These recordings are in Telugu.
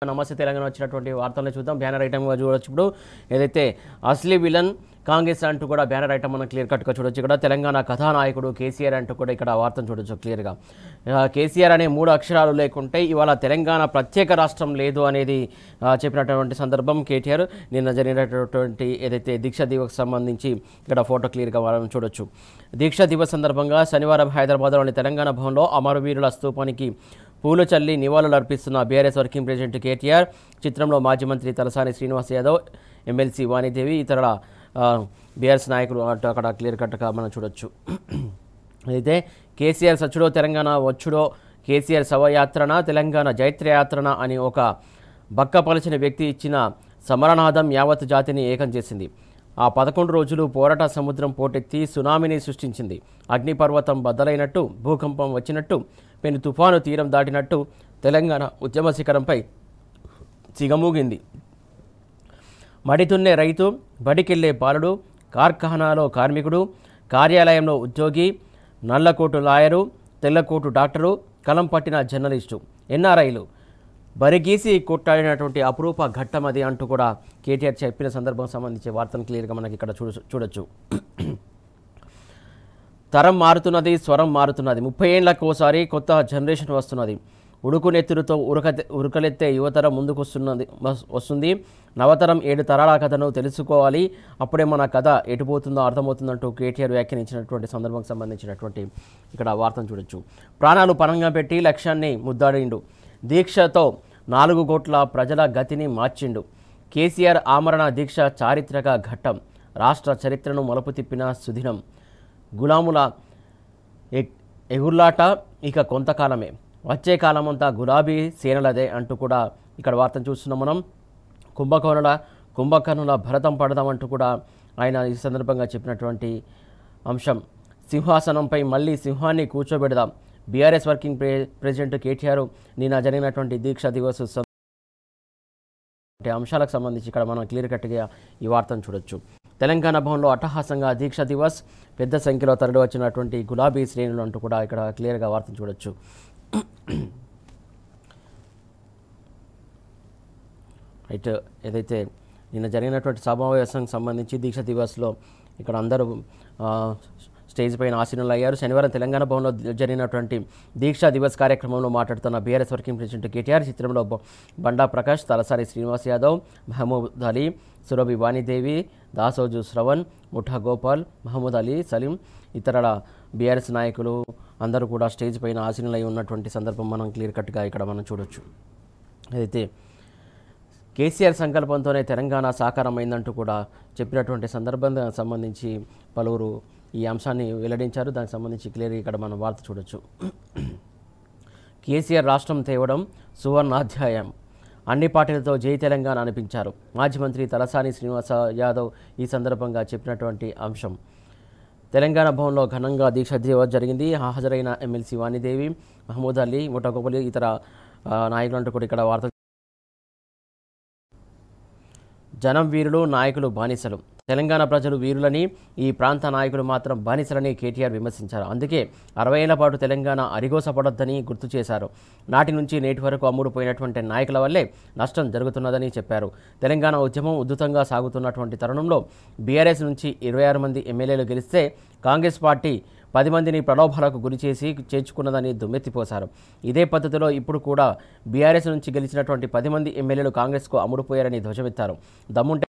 నమస్తే తెలంగాణ వచ్చినటువంటి వార్తలను చూద్దాం. బ్యానర్ ఐటమ్గా చూడొచ్చు. ఇప్పుడు ఏదైతే అసలీ విలన్ కాంగ్రెస్ అంటూ కూడా బ్యానర్ ఐటమ్ మనం క్లియర్ కట్గా చూడొచ్చు. ఇక్కడ తెలంగాణ కథానాయకుడు కేసీఆర్ అంటూ కూడా ఇక్కడ వార్తను చూడొచ్చు క్లియర్గా. కేసీఆర్ అనే 3 అక్షరాలు లేకుంటే ఇవాళ తెలంగాణ ప్రత్యేక రాష్ట్రం లేదు అనేది చెప్పినటువంటి సందర్భం కేటీఆర్ నిన్న జరిగినటువంటి ఏదైతే దీక్ష దివస్ సంబంధించి ఇక్కడ ఫోటో క్లియర్గా మనం చూడొచ్చు. దీక్ష దివస్ సందర్భంగా శనివారం హైదరాబాద్లోని తెలంగాణ భవన్లో అమరవీరుల స్తూపానికి పూలు చల్లి నివాళులు అర్పిస్తున్న బీఆర్ఎస్ వర్కింగ్ ప్రెసిడెంట్ కేటీఆర్. చిత్రంలో మాజీ మంత్రి తలసాని శ్రీనివాస్ యాదవ్, ఎమ్మెల్సీ వాణిదేవి, ఇతర బీఆర్ఎస్ నాయకులు అక్కడ క్లియర్ కట్గా మనం చూడొచ్చు. అయితే కేసీఆర్ సచ్చుడో తెలంగాణ వచ్చుడో, కేసీఆర్ శవయాత్రన తెలంగాణ జైత్రయాత్రన అని ఒక బక్కపలిచిన వ్యక్తి ఇచ్చిన సమరనాదం యావత్ జాతిని ఏకం చేసింది. ఆ 11 రోజులు పోరాట సముద్రం పోటెత్తి సునామీని సృష్టించింది. అగ్నిపర్వతం బద్దలైనట్టు, భూకంపం వచ్చినట్టు, పెను తుఫాను తీరం దాటినట్టు తెలంగాణ ఉద్యమ శిఖరంపై సిగమూగింది. మడితున్నే రైతు, బడికెళ్లే బాలుడు, కార్ఖానాలో కార్మికుడు, కార్యాలయంలో ఉద్యోగి, నల్లకోటు లాయరు, తెల్లకోటు డాక్టరు, కలం పట్టిన జర్నలిస్టు, ఎన్ఆర్ఐలు బరిగీసి కొట్టాడినటువంటి అపురూప ఘట్టం అది అంటూ కూడా కేటీఆర్ చెప్పిన సందర్భం సంబంధించి వార్తను క్లియర్గా మనకి ఇక్కడ చూడొచ్చు. తరం మారుతున్నది, స్వరం మారుతున్నది. 30 ఏళ్లకు ఒకసారి కొత్త జనరేషన్ వస్తున్నది. ఉడుకునెత్తులతో ఉరకలెత్తే యువతరం ముందుకు వస్తుంది. నవతరం 7 తరాల కథను తెలుసుకోవాలి. అప్పుడే మన కథ ఎటుపోతుందో అర్థమవుతుందంటూ కేటీఆర్ వ్యాఖ్యానించినటువంటి సందర్భం సంబంధించినటువంటి ఇక్కడ వార్తను చూడొచ్చు. ప్రాణాలు పణంగా పెట్టి లక్ష్యాన్ని ముద్దాడిండు. దీక్షతో 4 కోట్ల ప్రజల గతిని మార్చిండు. కేసీఆర్ ఆమరణ దీక్ష చారిత్రక ఘట్టం. రాష్ట్ర చరిత్రను మలుపు తిప్పిన సుదినం. గులాముల ఎగుర్లాట ఇక కొంతకాలమే. వచ్చే కాలమంతా గులాబీ సేనలదే అంటూ కూడా ఇక్కడ వార్తను చూస్తున్నాం మనం. కుంభకర్ణుల భరతం పడదామంటూ కూడా ఆయన ఈ సందర్భంగా చెప్పినటువంటి అంశం. సింహాసనంపై మళ్ళీ సింహాన్ని కూర్చోబెడదాం. బీఆర్ఎస్ వర్కింగ్ ప్రెసిడెంట్ కేటీఆర్ నిన్న జరిగినటువంటి దీక్ష దివస్ అంశాలకు సంబంధించి ఇక్కడ మనం క్లియర్ కట్గా ఈ వార్తను చూడొచ్చు. తెలంగాణ భవన్లో అట్టహాసంగా దీక్ష దివస్, పెద్ద సంఖ్యలో తరలి వచ్చినటువంటి గులాబీ శ్రేణులు అంటూ కూడా ఇక్కడ క్లియర్గా వార్తను చూడొచ్చు. రైట్, ఏదైతే నిన్న జరిగినటువంటి సమావేశానికి సంబంధించి దీక్ష దివస్లో ఇక్కడ అందరూ స్టేజ్ పైన ఆసీనులు అయ్యారు. శనివారం తెలంగాణ భవన్లో జరిగినటువంటి దీక్షా దివస్ కార్యక్రమంలో మాట్లాడుతున్న బీఆర్ఎస్ వర్కింగ్ ప్రెసిడెంట్ కేటీఆర్. చిత్రంలో బండా ప్రకాష్, తలసాని శ్రీనివాస్ యాదవ్, మహమూద్ అలీ, సురభి వాణిదేవి, దాసోజు శ్రవణ్, ముఠా గోపాల్, మహమూద్ అలీ, సలీం, ఇతర బీఆర్ఎస్ నాయకులు అందరూ కూడా స్టేజ్ పైన ఆసీనులై ఉన్నటువంటి సందర్భం మనం క్లియర్ కట్గా ఇక్కడ మనం చూడొచ్చు. అయితే కేసీఆర్ సంకల్పంతోనే తెలంగాణ సాకారమైందంటూ కూడా చెప్పినటువంటి సందర్భం సంబంధించి పలువురు ఈ అంశాన్ని వెల్లడించారు. దానికి సంబంధించి క్లియర్గా ఇక్కడ మనం వార్త చూడొచ్చు. కేసీఆర్ రాష్ట్రం తేవడం సువర్ణాధ్యాయం. అన్ని పార్టీలతో జై తెలంగాణ అనిపించారు మాజీ మంత్రి తలసాని శ్రీనివాస యాదవ్ ఈ సందర్భంగా చెప్పినటువంటి అంశం. తెలంగాణ భవన్లో ఘనంగా దీక్ష దివస్ జరిగింది. హాజరైన ఎమ్మెల్సీ వాణిదేవి, మహమూద్ అలీ, ముఠా గోపాల్, ఇతర నాయకులంటూ కూడా ఇక్కడ వార్త. జనం వీరులు, నాయకులు బానిసలు. తెలంగాణ ప్రజలు వీరులని, ఈ ప్రాంత నాయకులు మాత్రం బానిసలని కేటీఆర్ విమర్శించారు. అందుకే 60 ఏళ్ల పాటు తెలంగాణ అరిగోసపడొద్దని గుర్తు చేశారు. నాటి నుంచి నేటి వరకు అమ్ముడుపోయినటువంటి నాయకుల వల్లే నష్టం జరుగుతున్నదని చెప్పారు. తెలంగాణ ఉద్యమం ఉధృతంగా సాగుతున్నటువంటి తరుణంలో బీఆర్ఎస్ నుంచి 26 మంది ఎమ్మెల్యేలు గెలిస్తే కాంగ్రెస్ పార్టీ 10 మందిని ప్రలోభాలకు గురి చేసి చేర్చుకున్నదని దుమ్మెత్తిపోశారు. ఇదే పద్ధతిలో ఇప్పుడు కూడా బీఆర్ఎస్ నుంచి గెలిచినటువంటి 10 మంది ఎమ్మెల్యేలు కాంగ్రెస్కు అమ్ముడుపోయారని ధ్వజమెత్తారు. దమ్ముంటే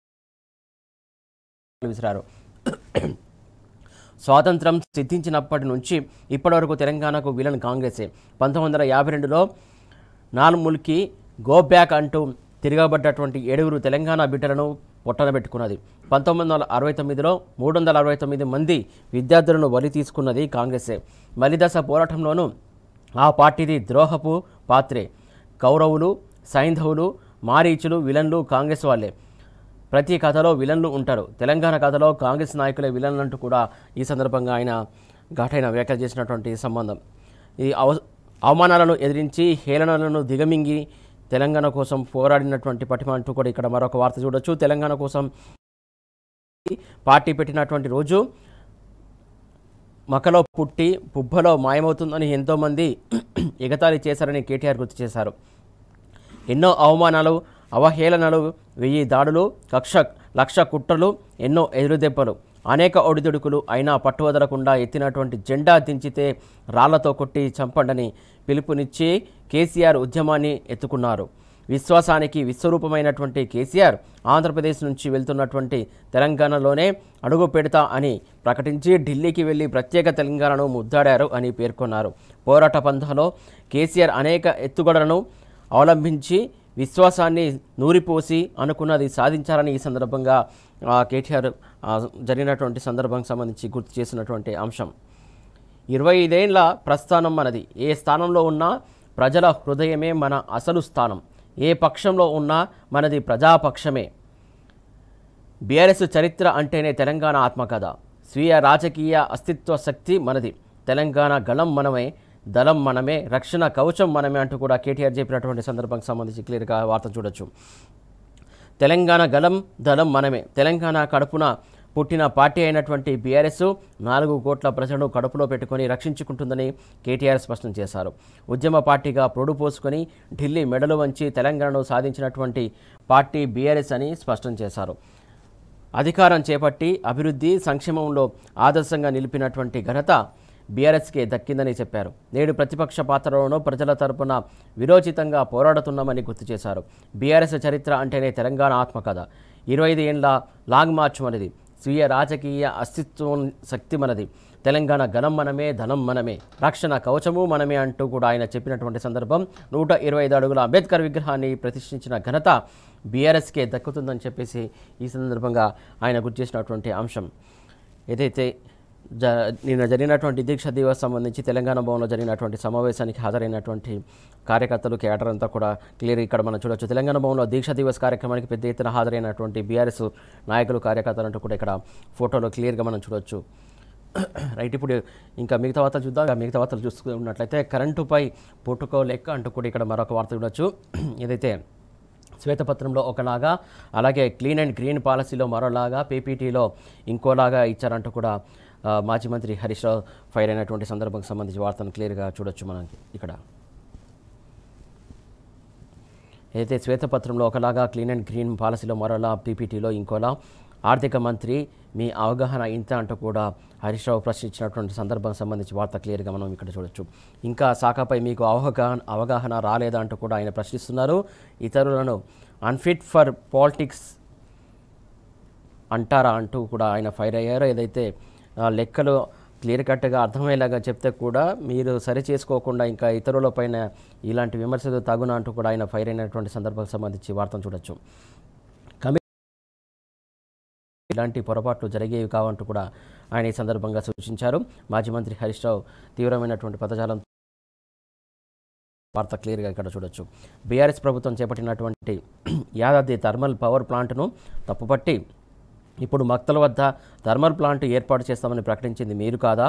విసిరారు. స్వాతంత్రం సిద్ధించినప్పటి నుంచి ఇప్పటివరకు తెలంగాణకు విలన్ కాంగ్రెసే. 1952లో నాల్ముల్కి గో బ్యాక్ అంటూ తిరగబడ్డటువంటి 7 తెలంగాణ బిడ్డలను పొట్టనబెట్టుకున్నది. 1969లో 369 మంది విద్యార్థులను బలి తీసుకున్నది కాంగ్రెసే. మలిదశ పోరాటంలోనూ ఆ పార్టీది ద్రోహపు పాత్రే. కౌరవులు, సైంధవులు, మారీచులు విలన్లు కాంగ్రెస్ వాళ్ళే. ప్రతి కథలో విలన్లు ఉంటారు. తెలంగాణ కథలో కాంగ్రెస్ నాయకులే విలన్లు అంటూ కూడా ఈ సందర్భంగా ఆయన ఘాటైన వ్యాఖ్యలు చేసినటువంటి సంబంధం. ఈ అవమానాలను ఎదిరించి హేళనలను దిగమింగి తెలంగాణ కోసం పోరాడినటువంటి పటిమ అంటూ కూడా ఇక్కడ మరొక వార్త చూడొచ్చు. తెలంగాణ కోసం పార్టీ పెట్టినటువంటి రోజు మకలో పుట్టి పుబ్బలో మాయమవుతుందని ఎంతోమంది ఎగతాళి చేశారని కేటీఆర్ గుర్తు చేశారు. ఎన్నో అవమానాలు, అవహేళనలు, 1000 దాడులు, లక్ష కుట్రలు, ఎన్నో ఎదురుదెబ్బలు, అనేక ఒడిదుడుకులు అయినా పట్టువదలకుండా ఎత్తినటువంటి జెండా దించితే రాళ్లతో కొట్టి చంపండని పిలుపునిచ్చి కేసీఆర్ ఉద్యమాన్ని ఎత్తుకున్నారు. విశ్వాసానికి విశ్వరూపమైనటువంటి కేసీఆర్ ఆంధ్రప్రదేశ్ నుంచి వెళ్తున్నటువంటి తెలంగాణలోనే అడుగు పెడతా అని ప్రకటించి ఢిల్లీకి వెళ్లి ప్రత్యేక తెలంగాణను ముద్దాడారు అని పేర్కొన్నారు. పోరాట పంథాలో కేసీఆర్ అనేక ఎత్తుగడలను అవలంబించి విశ్వాసాన్ని నూరిపోసి అనుకున్నది సాధించారని ఈ సందర్భంగా కేటీఆర్ జరిగినటువంటి సందర్భానికి సంబంధించి గుర్తు చేసినటువంటి అంశం. 25 ఏళ్ల ప్రస్థానం మనది. ఏ స్థానంలో ఉన్నా ప్రజల హృదయమే మన అసలు స్థానం. ఏ పక్షంలో ఉన్నా మనది ప్రజాపక్షమే. బీఆర్ఎస్ చరిత్ర అంటేనే తెలంగాణ ఆత్మకథ. స్వీయ రాజకీయ అస్తిత్వ శక్తి మనది. తెలంగాణ గళం మనమే, దళం మనమే, రక్షణ కవచం మనమే అంటూ కూడా కేటీఆర్ చెప్పినటువంటి సందర్భానికి సంబంధించి క్లియర్గా వార్త చూడొచ్చు. తెలంగాణ గళం, దళం మనమే. తెలంగాణ కడుపున పుట్టిన పార్టీ అయినటువంటి బీఆర్ఎస్ 4 కోట్ల ప్రజలను కడుపులో పెట్టుకొని రక్షించుకుంటుందని కేటీఆర్ స్పష్టం చేశారు. ఉద్యమ పార్టీగా ప్రొడు పోసుకొని ఢిల్లీ మెడలు వంచి తెలంగాణను సాధించినటువంటి పార్టీ బీఆర్ఎస్ అని స్పష్టం చేశారు. అధికారం చేపట్టి అభివృద్ధి, సంక్షేమంలో ఆదర్శంగా నిలిపినటువంటి ఘనత బీఆర్ఎస్కే దక్కిందని చెప్పారు. నేడు ప్రతిపక్ష పాత్రలోనూ ప్రజల తరపున విరోచితంగా పోరాడుతున్నామని గుర్తు చేశారు. బీఆర్ఎస్ చరిత్ర అంటేనే తెలంగాణ ఆత్మకథ. 25 ఏళ్ల లాంగ్ మార్చ్ మనది. స్వీయ రాజకీయ అస్తిత్వం శక్తి మనది. తెలంగాణ గణం మనమే, ధనం మనమే, రక్షణ కవచము మనమే అంటూ కూడా ఆయన చెప్పినటువంటి సందర్భం. 125 అడుగుల అంబేద్కర్ విగ్రహాన్ని ప్రతిష్ఠించిన ఘనత బీఆర్ఎస్కే దక్కుతుందని చెప్పేసి ఈ సందర్భంగా ఆయన గుర్తు చేసినటువంటి అంశం. ఏదైతే నిన్న జరిగినటువంటి దీక్ష దివస్ సంబంధించి తెలంగాణ భవన్లో జరిగినటువంటి సమావేశానికి హాజరైనటువంటి కార్యకర్తలు, కేడర్ అంతా కూడా క్లియర్ ఇక్కడ మనం చూడొచ్చు. తెలంగాణ భవన్లో దీక్ష దివస్ కార్యక్రమానికి పెద్ద ఎత్తున హాజరైనటువంటి బీఆర్ఎస్ నాయకులు, కార్యకర్తలు అంటూ కూడా ఇక్కడ ఫోటోలో క్లియర్గా మనం చూడొచ్చు. రైట్, ఇప్పుడు ఇంకా మిగతా వార్తలు చూద్దాం. మిగతా వార్తలు చూసుకున్నట్లయితే కరెంటుపై పుట్టుకో లెక్క అంటూ కూడా ఇక్కడ మరొక వార్త చూడొచ్చు. ఏదైతే శ్వేతపత్రంలో ఒకలాగా, అలాగే క్లీన్ అండ్ గ్రీన్ పాలసీలో మరోలాగా, పీపీటీలో ఇంకోలాగా ఇచ్చారంటూ కూడా మాజీ మంత్రి హరీష్ రావు ఫైర్ అయినటువంటి సందర్భానికి సంబంధించి వార్తను క్లియర్గా చూడొచ్చు మనం ఇక్కడ. ఏదైతే శ్వేతపత్రంలో ఒకలాగా, క్లీన్ అండ్ గ్రీన్ పాలసీలో మరోలా, పీపీటీలో ఇంకోలా, ఆర్థిక మంత్రి మీ అవగాహన ఇంత అంటూ కూడా హరీష్ రావు ప్రశ్నించినటువంటి సందర్భానికి సంబంధించి వార్త క్లియర్గా మనం ఇక్కడ చూడొచ్చు. ఇంకా శాఖపై మీకు అవగాహన రాలేదా అంటూ కూడా ఆయన ప్రశ్నిస్తున్నారు. ఇతరులను అన్ఫిట్ ఫర్ పాలిటిక్స్ అంటారా అంటూ కూడా ఆయన ఫైర్ అయ్యారు. ఏదైతే లెక్కలు క్లియర్ కట్గా అర్థమయ్యేలాగా చెప్తే కూడా మీరు సరి చేసుకోకుండా ఇంకా ఇతరుల పైన ఇలాంటి విమర్శలు తగున అంటూ కూడా ఆయన ఫైర్ అయినటువంటి సందర్భానికి సంబంధించి వార్తను చూడొచ్చు. ఇలాంటి పొరపాట్లు జరిగేవి కావంటూ కూడా ఆయన ఈ సందర్భంగా సూచించారు. మాజీ మంత్రి హరీష్ రావు తీవ్రమైనటువంటి పదజాలం వార్త క్లియర్గా ఇక్కడ చూడొచ్చు. బీఆర్ఎస్ ప్రభుత్వం చేపట్టినటువంటి యాదాద్రి థర్మల్ పవర్ ప్లాంట్ను తప్పుపట్టి ఇప్పుడు మక్తల వద్ద థర్మల్ ప్లాంట్ ఏర్పాటు చేస్తామని ప్రకటించింది మీరు కాదా?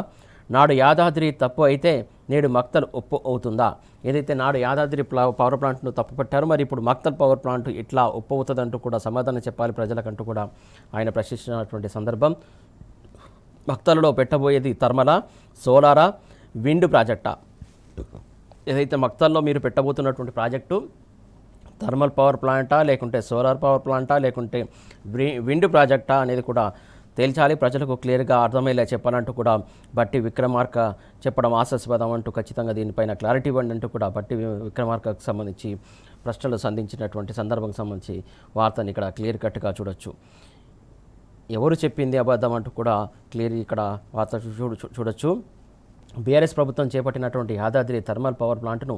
నాడు యాదాద్రి తప్పు అయితే నేడు మక్తల్ ఒప్పు అవుతుందా? ఏదైతే నాడు యాదాద్రి పవర్ ప్లాంట్ను తప్పుపట్టారో మరి ఇప్పుడు మక్తల్ పవర్ ప్లాంట్ ఇట్లా ఒప్పు అవుతుందంటూ కూడా సమాధానం చెప్పాలి ప్రజలకంటూ కూడా ఆయన ప్రశ్నించినటువంటి సందర్భం. మక్తల్లో పెట్టబోయేది థర్మలా, సోలారా, విండ్ ప్రాజెక్టా? ఏదైతే మక్తల్లో మీరు పెట్టబోతున్నటువంటి ప్రాజెక్టు థర్మల్ పవర్ ప్లాంటా, లేకుంటే సోలార్ పవర్ ప్లాంటా, లేకుంటే విండ్ ప్రాజెక్టా అనేది కూడా తేల్చాలి, ప్రజలకు క్లియర్గా అర్థమయ్యేలా చెప్పాలంటూ కూడా బట్టి విక్రమార్క చెప్పడం ఆశాస్పదం అంటూ ఖచ్చితంగా దీనిపైన క్లారిటీ ఇవ్వండి అంటూ కూడా బట్టి విక్రమార్కకు సంబంధించి ప్రశ్నలు సంధించినటువంటి సందర్భానికి సంబంధించి వార్తని ఇక్కడ క్లియర్ కట్గా చూడొచ్చు. ఎవరు చెప్పింది అబద్ధం అంటూ కూడా క్లియర్ ఇక్కడ వార్త చూడొచ్చు. బీఆర్ఎస్ ప్రభుత్వం చేపట్టినటువంటి యాదాద్రి థర్మల్ పవర్ ప్లాంట్ను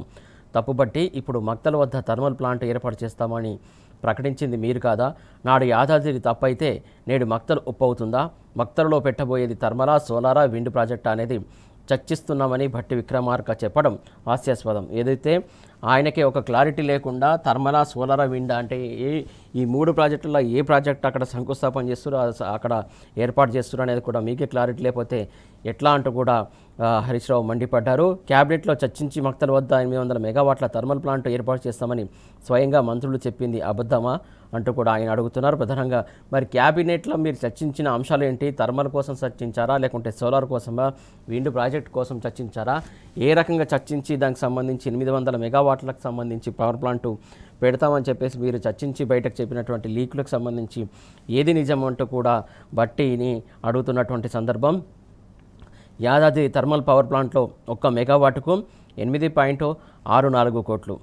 తప్పుబట్టి ఇప్పుడు మక్తల వద్ద థర్మల్ ప్లాంట్ ఏర్పాటు చేస్తామని ప్రకటించింది మీరు కాదా? నాడు యాదాద్రి తప్పైతే నేడు మక్తల్ ఉప్పవుతుందా? మక్తలలో పెట్టబోయేది థర్మలా, సోలారా, విండ్ ప్రాజెక్ట్ అనేది చర్చిస్తున్నామని భట్టి విక్రమార్క చెప్పడం హాస్యాస్పదం. ఏదైతే ఆయనకే ఒక క్లారిటీ లేకుండా థర్మలా, సోలారా, విండ్ అంటే ఈ 3 ప్రాజెక్టుల్లో ఏ ప్రాజెక్ట్ అక్కడ శంకుస్థాపన చేస్తారో అక్కడ ఏర్పాటు చేస్తారు అనేది కూడా మీకే క్లారిటీ లేకపోతే ఎట్లా అంటూ కూడా హరీష్ రావు మండిపడ్డారు. క్యాబినెట్లో చర్చించి మక్తల వద్ద 800 మెగావాట్ల థర్మల్ ప్లాంట్ ఏర్పాటు చేస్తామని స్వయంగా మంత్రులు చెప్పింది అబద్ధమా అంటూ కూడా ఆయన అడుగుతున్నారు. ప్రధానంగా మరి క్యాబినెట్లో మీరు చర్చించిన అంశాలు ఏంటి? థర్మల్ కోసం చర్చించారా, లేకుంటే సోలార్ కోసమా, విండ్ ప్రాజెక్ట్ కోసం చర్చించారా? ఏ రకంగా చర్చించి దానికి సంబంధించి 800 మెగావాట్లకు సంబంధించి పవర్ ప్లాంట్ పెడతామని చెప్పేసి మీరు చర్చించి బయటకు చెప్పినటువంటి లీకులకు సంబంధించి ఏది నిజం అంటూ కూడా బట్టిని అడుగుతున్నటువంటి సందర్భం. యాదాద్రి థర్మల్ పవర్ ప్లాంట్లో 1 మెగావాట్కు 8.64 కోట్లు,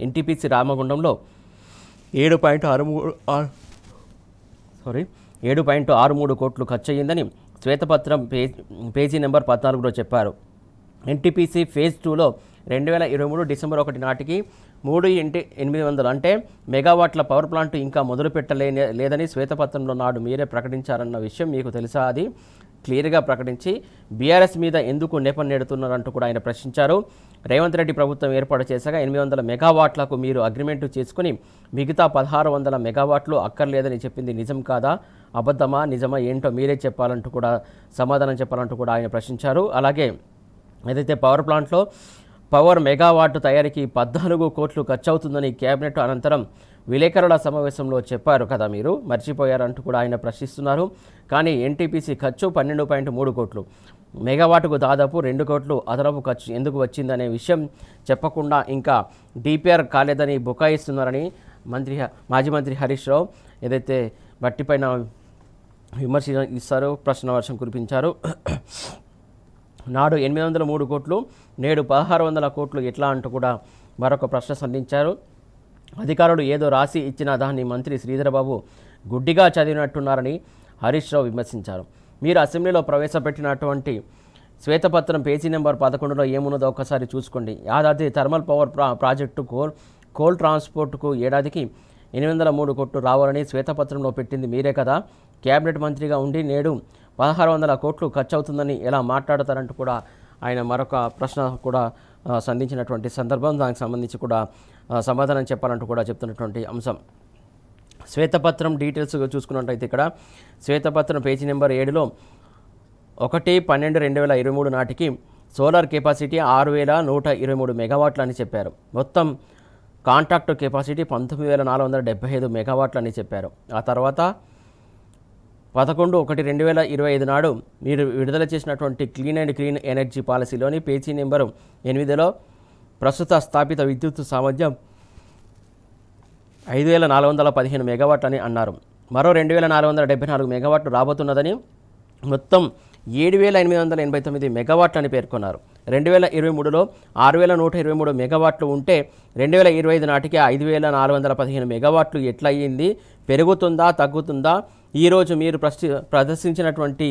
ఎన్టీపీసీ రామగుండంలో 7.63 కోట్లు ఖర్చు అయ్యిందని శ్వేతపత్రం పేజీ నెంబర్ 14లో చెప్పారు. ఎన్టీపీసీ ఫేజ్ 2లో 2023 డిసెంబర్ 1 నాటికి 3x800 అంటే మెగావాట్ల పవర్ ప్లాంట్ ఇంకా మొదలు లేదని శ్వేతపత్రంలో నాడు మీరే ప్రకటించారన్న విషయం మీకు తెలుసా? అది క్లియర్గా ప్రకటించి బీఆర్ఎస్ మీద ఎందుకు నెపన్నెడుతున్నారంటూ కూడా ఆయన ప్రశ్నించారు. రేవంత్ రెడ్డి ప్రభుత్వం ఏర్పాటు చేశాక 800 మెగావాట్లకు మీరు అగ్రిమెంట్ చేసుకుని మిగతా 1600 మెగావాట్లు అక్కర్లేదని చెప్పింది నిజం కాదా, అబద్ధమా, నిజమా ఏంటో మీరే చెప్పాలంటూ కూడా సమాధానం చెప్పాలంటూ కూడా ఆయన ప్రశ్నించారు. అలాగే ఏదైతే పవర్ ప్లాంట్లో పవర్ మెగావాట్ తయారీకి 14 కోట్లు ఖర్చు అవుతుందని కేబినెట్ అనంతరం విలేకరుల సమావేశంలో చెప్పారు కదా, మీరు మర్చిపోయారంటూ కూడా ఆయన ప్రశ్నిస్తున్నారు. కానీ ఎన్టీపీసీ ఖర్చు 12.3 కోట్లు, మెగావాట్కు దాదాపు 2 కోట్లు అదనపు ఖర్చు ఎందుకు వచ్చిందనే విషయం చెప్పకుండా ఇంకా డిపిఆర్ కాలేదని బుకాయిస్తున్నారని మాజీ మంత్రి హరీష్ రావు ఏదైతే బట్టిపైన విమర్శిస్తారు, ప్రశ్న వర్షం కురిపించారు. నాడు 803 కోట్లు, నేడు 1600 కోట్లు ఎట్లా అంటూ కూడా మరొక ప్రశ్న సంధించారు. అధికారులు ఏదో రాసి ఇచ్చిన దాన్ని మంత్రి శ్రీధరబాబు గుడ్డిగా చదివినట్టున్నారని హరీష్ రావు విమర్శించారు. మీరు అసెంబ్లీలో ప్రవేశపెట్టినటువంటి శ్వేతపత్రం పేజీ నెంబర్ 11లో ఏమున్నదో ఒకసారి చూసుకోండి. Yadadri thermal power project coal ట్రాన్స్పోర్ట్కు ఏడాదికి 803 కోట్లు రావాలని శ్వేతపత్రంలో పెట్టింది మీరే కదా. కేబినెట్ మంత్రిగా ఉండి నేడు 1600 కోట్లు ఖర్చు అవుతుందని ఎలా మాట్లాడతారంటూ కూడా ఆయన మరొక ప్రశ్న కూడా సంధించినటువంటి సందర్భం. దానికి సంబంధించి కూడా సమాధానం చెప్పాలంటూ కూడా చెప్తున్నటువంటి అంశం. శ్వేతపత్రం డీటెయిల్స్ చూసుకున్నట్టయితే ఇక్కడ శ్వేతపత్రం పేజీ నెంబర్ 7లో 1/12/2023 నాటికి సోలార్ కెపాసిటీ 6123 మెగావాట్లు అని చెప్పారు. మొత్తం కాంట్రాక్ట్ కెపాసిటీ 19475 మెగావాట్లు అని చెప్పారు. ఆ తర్వాత 11/1/2025 నాడు మీరు విడుదల చేసినటువంటి క్లీన్ అండ్ గ్రీన్ ఎనర్జీ పాలసీలోని పేజీ నెంబరు 8లో ప్రస్తుత స్థాపిత విద్యుత్ సామర్థ్యం 5415 మెగావాట్లు అని అన్నారు. మరో 2474 మెగావాట్లు రాబోతున్నదని, మొత్తం 7889 మెగావాట్లు అని పేర్కొన్నారు. 2023లో 6123 మెగావాట్లు ఉంటే 2025 నాటికి 5415 మెగావాట్లు ఎట్లా అయ్యింది? పెరుగుతుందా తగ్గుతుందా? ఈరోజు మీరు ప్రదర్శించినటువంటి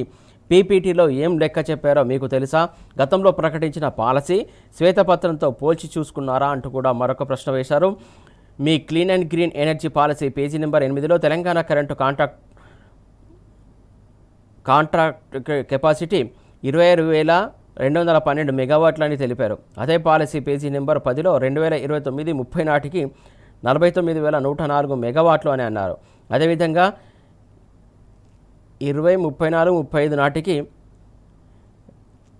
పీపీటీలో ఏం లెక్క చెప్పారో మీకు తెలుసా? గతంలో ప్రకటించిన పాలసీ శ్వేతపత్రంతో పోల్చి చూసుకున్నారా అంటూ కూడా మరొక ప్రశ్న వేశారు. మీ clean and green energy policy page number 8లో తెలంగాణ కరెంటు కాంట్రాక్ట్ కెపాసిటీ 26,212 మెగావాట్లు అని తెలిపారు. అదే పాలసీ పేజీ నెంబర్ 10లో 2029-30 నాటికి 49,104 మెగావాట్లు అని అన్నారు. అదేవిధంగా 2034-35 నాటికి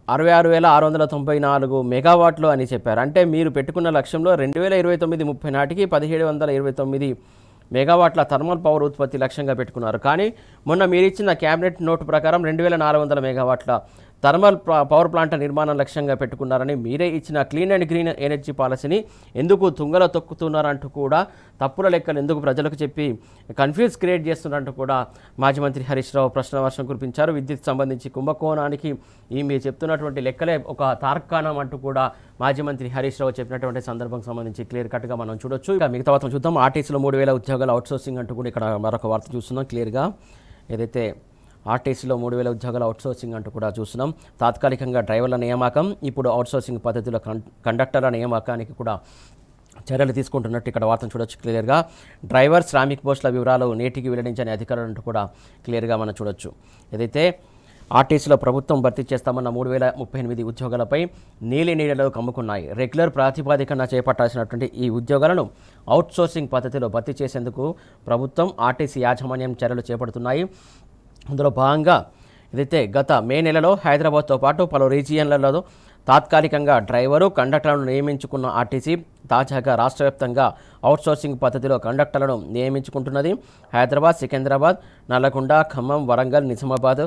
66,694 మెగావాట్లు అని చెప్పారు. అంటే మీరు పెట్టుకున్న లక్ష్యంలో 2029-30 నాటికి 1729 మెగావాట్ల థర్మల్ పవర్ ఉత్పత్తి లక్ష్యంగా పెట్టుకున్నారు. కానీ మొన్న మీరు ఇచ్చిన క్యాబినెట్ నోటు ప్రకారం 2400 మెగావాట్ల థర్మల్ పవర్ ప్లాంట్ నిర్మాణం లక్ష్యంగా పెట్టుకున్నారని, మీరే ఇచ్చిన క్లీన్ అండ్ గ్రీన్ ఎనర్జీ పాలసీని ఎందుకు తుంగలో తొక్కుతున్నారంటూ కూడా, తప్పుల లెక్కలు ఎందుకు ప్రజలకు చెప్పి కన్ఫ్యూజ్ క్రియేట్ చేస్తున్నారంటూ కూడా మాజీ మంత్రి హరీష్ రావు ప్రశ్న వర్షం కురిపించారు. విద్యుత్ సంబంధించి కుంభకోణానికి మీరు చెప్తున్నటువంటి లెక్కలే ఒక తార్కాణం అంటూ కూడా మాజీ మంత్రి హరీష్ రావు చెప్పినటువంటి సందర్భం సంబంధించి క్లియర్ కట్గా మనం చూడొచ్చు. ఇక మిగతా వార్తలు చూద్దాం. ఆర్టీసీలో 3000 ఉద్యోగాల అవుట్సోర్సింగ్ అంటూ కూడా ఇక్కడ మరొక వార్త చూస్తున్నాం క్లియర్గా. ఏదైతే ఆర్టీసీలో 3000 ఉద్యోగాల అవుట్సోర్సింగ్ అంటూ కూడా చూస్తున్నాం. తాత్కాలికంగా డ్రైవర్ల నియామకం, ఇప్పుడు అవుట్సోర్సింగ్ పద్ధతిలో కండక్టర్ల నియామకానికి కూడా చర్యలు తీసుకుంటున్నట్టు ఇక్కడ వార్తను చూడొచ్చు క్లియర్గా. డ్రైవర్ శ్రామిక్ పోస్టుల వివరాలు నేటికి వెల్లడించని అధికారులు అంటూ కూడా క్లియర్గా మనం చూడొచ్చు. ఏదైతే ఆర్టీసీలో ప్రభుత్వం భర్తీ చేస్తామన్న 3038 ఉద్యోగాలపై నీలినీడలు కమ్ముకున్నాయి. రెగ్యులర్ ప్రాతిపాదికన చేపట్టాల్సినటువంటి ఈ ఉద్యోగాలను అవుట్సోర్సింగ్ పద్ధతిలో భర్తీ చేసేందుకు ప్రభుత్వం, ఆర్టీసీ యాజమాన్యం చర్యలు చేపడుతున్నాయి. అందులో భాగంగా ఏదైతే గత మే నెలలో హైదరాబాద్తో పాటు పలు రీజియన్లలో తాత్కాలికంగా డ్రైవరు కండక్టర్లను నియమించుకున్న ఆర్టీసీ తాజాగా రాష్ట్ర వ్యాప్తంగా అవుట్సోర్సింగ్ పద్ధతిలో కండక్టర్లను నియమించుకుంటున్నది. హైదరాబాద్, సికింద్రాబాద్, నల్లగొండ, ఖమ్మం, వరంగల్, నిజామాబాద్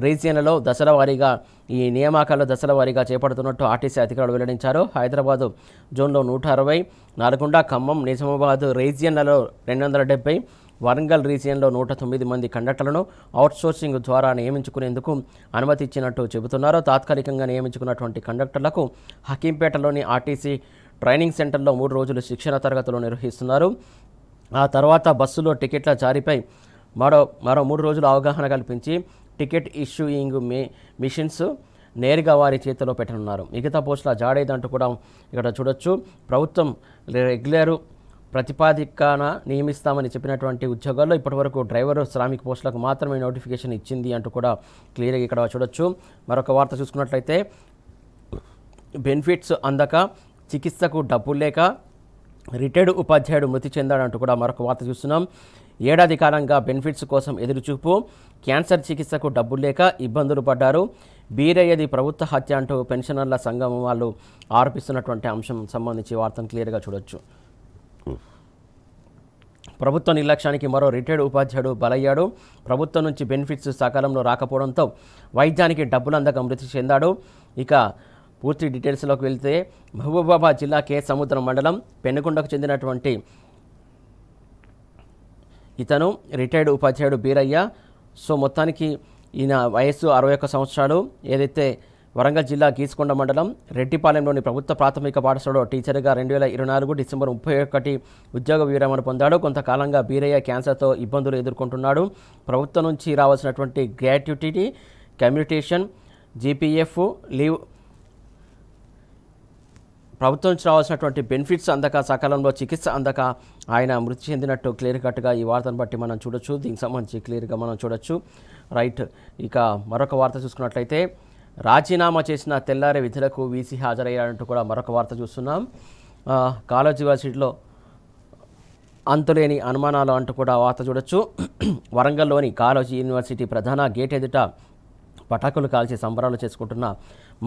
రీజియన్లలో దశల వారీగా ఈ నియామకాలు దశల వారీగా చేపడుతున్నట్టు ఆర్టీసీ అధికారులు వెల్లడించారు. హైదరాబాద్ జోన్లో 160, నల్గొండ, ఖమ్మం, నిజామాబాద్ రీజియన్లలో 270, వరంగల్ రీజియన్లో 109 మంది కండక్టర్లను అవుట్సోర్సింగ్ ద్వారా నియమించుకునేందుకు అనుమతి ఇచ్చినట్టు చెబుతున్నారు. తాత్కాలికంగా నియమించుకున్నటువంటి కండక్టర్లకు హకీంపేటలోని ఆర్టీసీ ట్రైనింగ్ సెంటర్లో 3 రోజులు శిక్షణ తరగతులు నిర్వహిస్తున్నారు. ఆ తర్వాత బస్సులో టికెట్ల జారీపై మరో 3 రోజులు అవగాహన కల్పించి టికెట్ ఇష్యూయింగ్ మిషన్స్ నేరుగా వారి చేతిలో పెట్టనున్నారు. మిగతా పోస్టుల జాడేదంటూ కూడా ఇక్కడ చూడొచ్చు. ప్రభుత్వం రెగ్యులరు ప్రతిపాదికన నియమిస్తామని చెప్పినటువంటి ఉద్యోగాల్లో ఇప్పటివరకు డ్రైవరు, శ్రామిక పోస్టులకు మాత్రమే నోటిఫికేషన్ ఇచ్చింది అంటూ కూడా క్లియర్గా ఇక్కడ చూడొచ్చు. మరొక వార్త చూసుకున్నట్లయితే బెనిఫిట్స్ అందక చికిత్సకు డబ్బులు లేక రిటైర్డ్ ఉపాధ్యాయుడు మృతి చెందాడంటూ కూడా మరొక వార్త చూస్తున్నాం. ఏడాది కాలంగా బెనిఫిట్స్ కోసం ఎదురుచూపు, క్యాన్సర్ చికిత్సకు డబ్బులు లేక ఇబ్బందులు పడ్డారు. బీరయ్యది ప్రభుత్వ హత్య అంటూ పెన్షనర్ల సంఘం వాళ్ళు ఆరోపిస్తున్నటువంటి అంశం సంబంధించి వార్తను క్లియర్గా చూడొచ్చు. ప్రభుత్వ నిర్లక్ష్యానికి మరో రిటైర్డ్ ఉపాధ్యాయుడు బలయ్యాడు. ప్రభుత్వం నుంచి బెనిఫిట్స్ సకాలంలో రాకపోవడంతో వైద్యానికి డబ్బులు అందక మృతి చెందాడు. ఇక పూర్తి డీటెయిల్స్లోకి వెళ్తే మహబూబాబాద్ జిల్లా కే సముద్రం మండలం పెనుకొండకు చెందినటువంటి ఇతను రిటైర్డ్ ఉపాధ్యాయుడు బీరయ్య. సో మొత్తానికి ఈయన వయస్సు 61 సంవత్సరాలు. ఏదైతే వరంగల్ జిల్లా గీసుకొండ మండలం రెడ్డిపాలెంలోని ప్రభుత్వ ప్రాథమిక పాఠశాలలో టీచర్గా 2024 డిసెంబర్ 31 ఉద్యోగ విరమణ పొందాడు. కొంతకాలంగా బీరయ్య క్యాన్సర్తో ఇబ్బందులు ఎదుర్కొంటున్నాడు. ప్రభుత్వం నుంచి రావాల్సినటువంటి గ్రాట్యుటీ, కమ్యూనిటేషన్, జీపీఎఫ్ లీవ్, ప్రభుత్వం నుంచి రావాల్సినటువంటి బెనిఫిట్స్ అందక, సకాలంలో చికిత్స అందక ఆయన మృతి చెందినట్టు క్లియర్ కట్గా ఈ వార్తను బట్టి మనం చూడొచ్చు. దీనికి సంబంధించి క్లియర్గా మనం చూడొచ్చు. రైట్. ఇక మరొక వార్త చూసుకున్నట్లయితే రాజీనామా చేసిన తెల్లారే విధులకు వీసీ హాజరయ్యారంటూ కూడా మరొక వార్త చూస్తున్నాం. కాలేజ్ యూనివర్సిటీలో అంతులేని అనుమానాలు అంటూ కూడా వార్త చూడొచ్చు. వరంగల్లోని కాలేజ్ యూనివర్సిటీ ప్రధాన గేట్ ఎదుట పటాకులు కాల్చి సంబరాలు చేసుకుంటున్న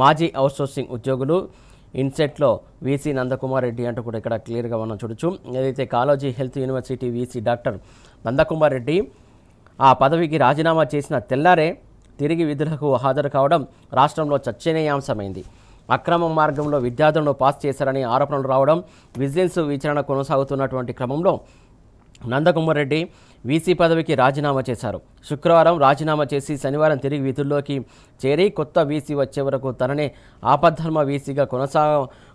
మాజీ అవుట్సోర్సింగ్ ఉద్యోగులు ఇన్సెట్లో వీసీ నందకుమార్ రెడ్డి అంటూ కూడా ఇక్కడ క్లియర్గా మనం చూడొచ్చు. ఏదైతే college health university VC doctor Nandakumar Reddy ఆ పదవికి రాజీనామా చేసిన తెల్లారే తిరిగి విధులకు హాజరు కావడం రాష్ట్రంలో చర్చనీయాంశమైంది. అక్రమ మార్గంలో విద్యార్థులను పాస్ చేశారని ఆరోపణలు రావడం, విజిలెన్స్ విచారణ కొనసాగుతున్నటువంటి క్రమంలో నందకుమార్ రెడ్డి వీసీ పదవికి రాజీనామా చేశారు. శుక్రవారం రాజీనామా చేసి శనివారం తిరిగి విధుల్లోకి చేరి కొత్త వీసీ వచ్చే వరకు తననే ఆపద్ధర్మ వీసీగా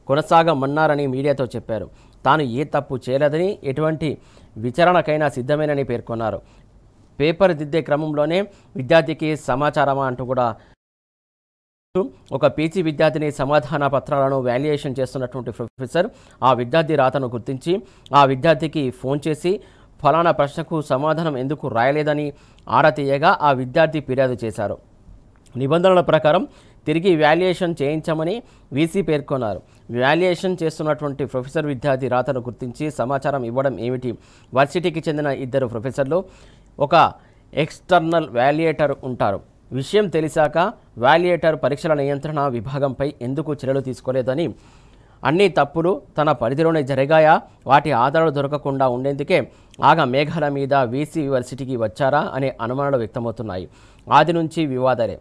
కొనసాగమన్నారని మీడియాతో చెప్పారు. తాను ఏ తప్పు చేయలేదని, ఎటువంటి విచారణకైనా సిద్ధమేనని పేర్కొన్నారు. పేపర్ దిద్దే క్రమంలోనే విద్యార్థికి సమాచారమా అంటూ కూడా ఒక పీజీ విద్యార్థిని సమాధాన పత్రాలను వాల్యుయేషన్ చేస్తున్నటువంటి ప్రొఫెసర్ ఆ విద్యార్థి రాతను గుర్తించి ఆ విద్యార్థికి ఫోన్ చేసి ఫలానా ప్రశ్నకు సమాధానం ఎందుకు రాయలేదని ఆరా తీయగా ఆ విద్యార్థి ఫిర్యాదు చేశారు. నిబంధనల ప్రకారం తిరిగి వాల్యుయేషన్ చేయించమని వీసీ పేర్కొన్నారు. వాల్యుయేషన్ చేస్తున్నటువంటి ప్రొఫెసర్ విద్యార్థి రాతను గుర్తించి సమాచారం ఇవ్వడం ఏమిటి? వర్సిటీకి చెందిన 2 ప్రొఫెసర్లు, ఒక ఎక్స్టర్నల్ వాల్యుయేటర్ ఉంటారు. విషయం తెలిసాక వాల్యుయేటర్ పరీక్షల నియంత్రణ విభాగంపై ఎందుకు చర్యలు తీసుకోలేదని, అన్ని తప్పులు తన పరిధిలోనే జరిగాయా, వాటి ఆధారాలు దొరకకుండా ఉండేందుకే ఆగా మేఘాల మీద వీసీ యూనివర్సిటీకి వచ్చారా అనే అనుమానాలు వ్యక్తమవుతున్నాయి. ఆది నుంచి వివాదాలే.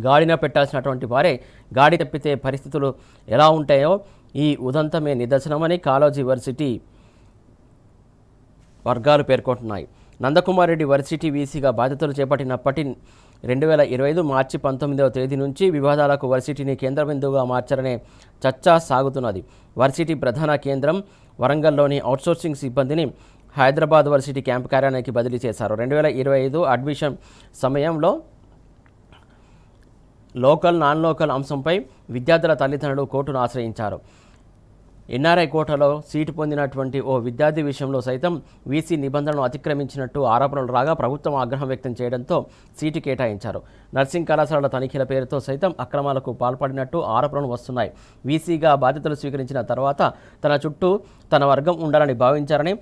గాడిన పెట్టాల్సినటువంటి వారే గాడి తప్పితే పరిస్థితులు ఎలా ఉంటాయో ఈ ఉదంతమే నిదర్శనమని కాలేజ్ యూనివర్సిటీ వర్గాలు పేర్కొంటున్నాయి. నందకుమార్ రెడ్డి వర్సిటీ వీసీగా బాధ్యతలు చేపట్టినప్పటి 2025 మార్చి 19వ తేదీ నుంచి వివాదాలకు వర్సిటీని కేంద్ర బిందువుగా మార్చారనే చర్చ సాగుతున్నది. వర్సిటీ ప్రధాన కేంద్రం వరంగల్లోని అవుట్సోర్సింగ్ సిబ్బందిని హైదరాబాద్ వర్సిటీ క్యాంపు కార్యాలయానికి బదిలీ చేశారు. 2025 అడ్మిషన్ సమయంలో లోకల్, నాన్ లోకల్ అంశంపై విద్యార్థుల తల్లిదండ్రులు కోర్టును ఆశ్రయించారు. ఎన్ఆర్ఐ కోటాలో సీటు పొందినటువంటి ఓ విద్యార్థి విషయంలో సైతం వీసీ నిబంధనలను అతిక్రమించినట్టు ఆరోపణలు రాగా ప్రభుత్వం ఆగ్రహం వ్యక్తం చేయడంతో సీటు కేటాయించారు. నర్సింగ్ కళాశాలల తనిఖీల పేరుతో సైతం అక్రమాలకు పాల్పడినట్టు ఆరోపణలు వస్తున్నాయి. వీసీగా బాధ్యతలు స్వీకరించిన తర్వాత తన చుట్టూ తన వర్గం ఉండాలని భావించారని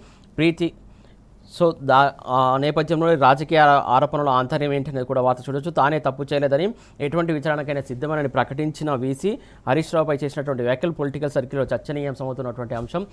సో ఆ నేపథ్యంలో రాజకీయ ఆరోపణల ఆంతర్యం ఏంటనేది కూడా వార్త చూడొచ్చు. తానే తప్పు చేయలేదని ఎటువంటి విచారణకైనా సిద్ధమని ప్రకటించిన వీసీ హరీష్ రావుపై చేసినటువంటి వ్యాఖ్యలు పొలిటికల్ సర్కిల్లో చర్చనీయాంశమవుతున్నటువంటి అంశం.